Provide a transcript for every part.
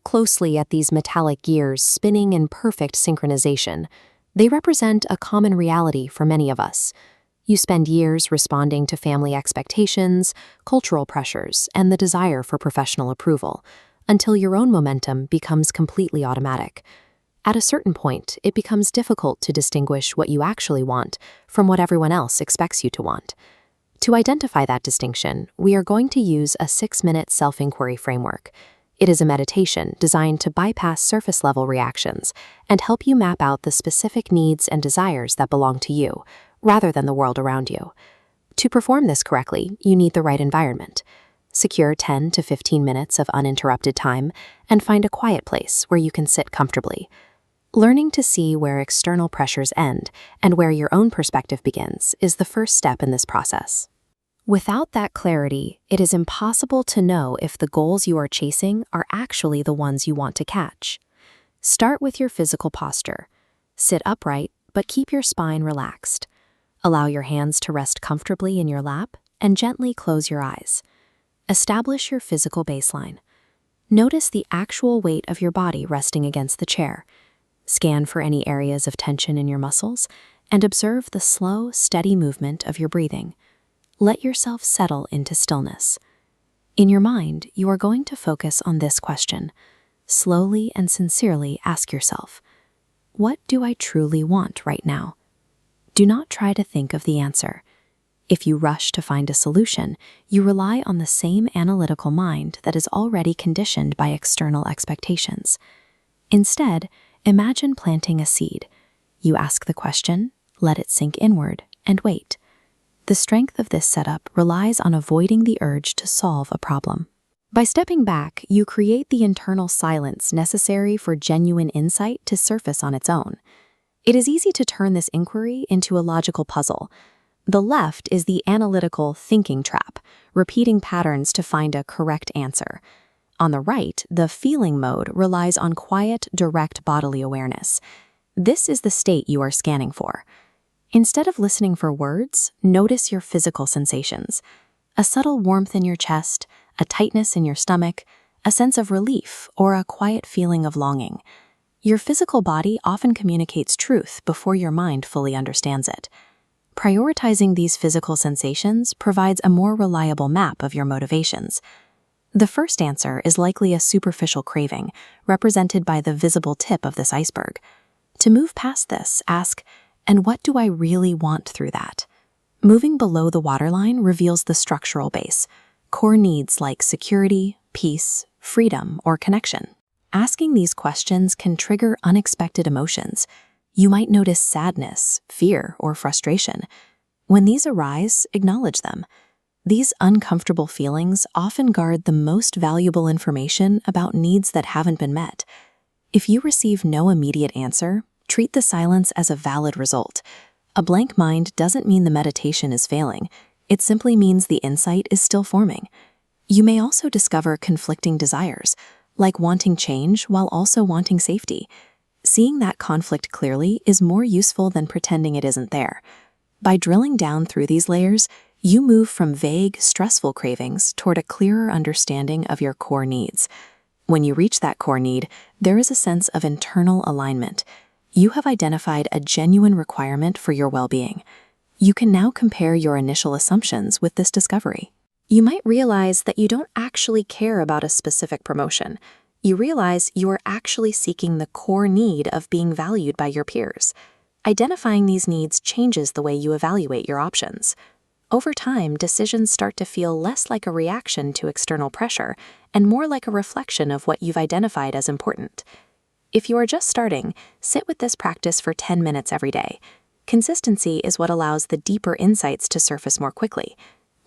closely at these metallic gears spinning in perfect synchronization. They represent a common reality for many of us. You spend years responding to family expectations, cultural pressures, and the desire for professional approval, until your own momentum becomes completely automatic. At a certain point, it becomes difficult to distinguish what you actually want from what everyone else expects you to want. To identify that distinction, we are going to use a 6-minute self-inquiry framework. It is a meditation designed to bypass surface-level reactions and help you map out the specific needs and desires that belong to you, rather than the world around you. To perform this correctly, you need the right environment. Secure 10 to 15 minutes of uninterrupted time and find a quiet place where you can sit comfortably. Learning to see where external pressures end and where your own perspective begins is the first step in this process. Without that clarity, it is impossible to know if the goals you are chasing are actually the ones you want to catch. Start with your physical posture. Sit upright, but keep your spine relaxed. Allow your hands to rest comfortably in your lap and gently close your eyes. Establish your physical baseline. Notice the actual weight of your body resting against the chair. Scan for any areas of tension in your muscles and observe the slow, steady movement of your breathing. Let yourself settle into stillness. In your mind, you are going to focus on this question. Slowly and sincerely ask yourself, what do I truly want right now? Do not try to think of the answer. If you rush to find a solution, you rely on the same analytical mind that is already conditioned by external expectations. Instead, imagine planting a seed. You ask the question, let it sink inward, and wait. The strength of this setup relies on avoiding the urge to solve a problem. By stepping back, you create the internal silence necessary for genuine insight to surface on its own. It is easy to turn this inquiry into a logical puzzle. The left is the analytical thinking trap, repeating patterns to find a correct answer. On the right, the feeling mode relies on quiet, direct bodily awareness. This is the state you are scanning for. Instead of listening for words, notice your physical sensations. A subtle warmth in your chest, a tightness in your stomach, a sense of relief, or a quiet feeling of longing. Your physical body often communicates truth before your mind fully understands it. Prioritizing these physical sensations provides a more reliable map of your motivations. The first answer is likely a superficial craving, represented by the visible tip of this iceberg. To move past this, ask, and what do I really want through that? Moving below the waterline reveals the structural base, core needs like security, peace, freedom, or connection. Asking these questions can trigger unexpected emotions. You might notice sadness, fear, or frustration. When these arise, acknowledge them. These uncomfortable feelings often guard the most valuable information about needs that haven't been met. If you receive no immediate answer, treat the silence as a valid result. A blank mind doesn't mean the meditation is failing. It simply means the insight is still forming. You may also discover conflicting desires, like wanting change while also wanting safety. Seeing that conflict clearly is more useful than pretending it isn't there. By drilling down through these layers, you move from vague, stressful cravings toward a clearer understanding of your core needs. When you reach that core need, there is a sense of internal alignment. You have identified a genuine requirement for your well-being. You can now compare your initial assumptions with this discovery. You might realize that you don't actually care about a specific promotion. You realize you are actually seeking the core need of being valued by your peers. Identifying these needs changes the way you evaluate your options. Over time, decisions start to feel less like a reaction to external pressure and more like a reflection of what you've identified as important. If you are just starting, sit with this practice for 10 minutes every day. Consistency is what allows the deeper insights to surface more quickly.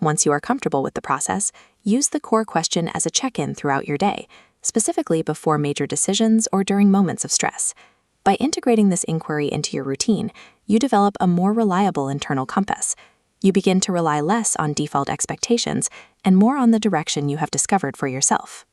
Once you are comfortable with the process, use the core question as a check-in throughout your day, specifically before major decisions or during moments of stress. By integrating this inquiry into your routine, you develop a more reliable internal compass. You begin to rely less on default expectations and more on the direction you have discovered for yourself.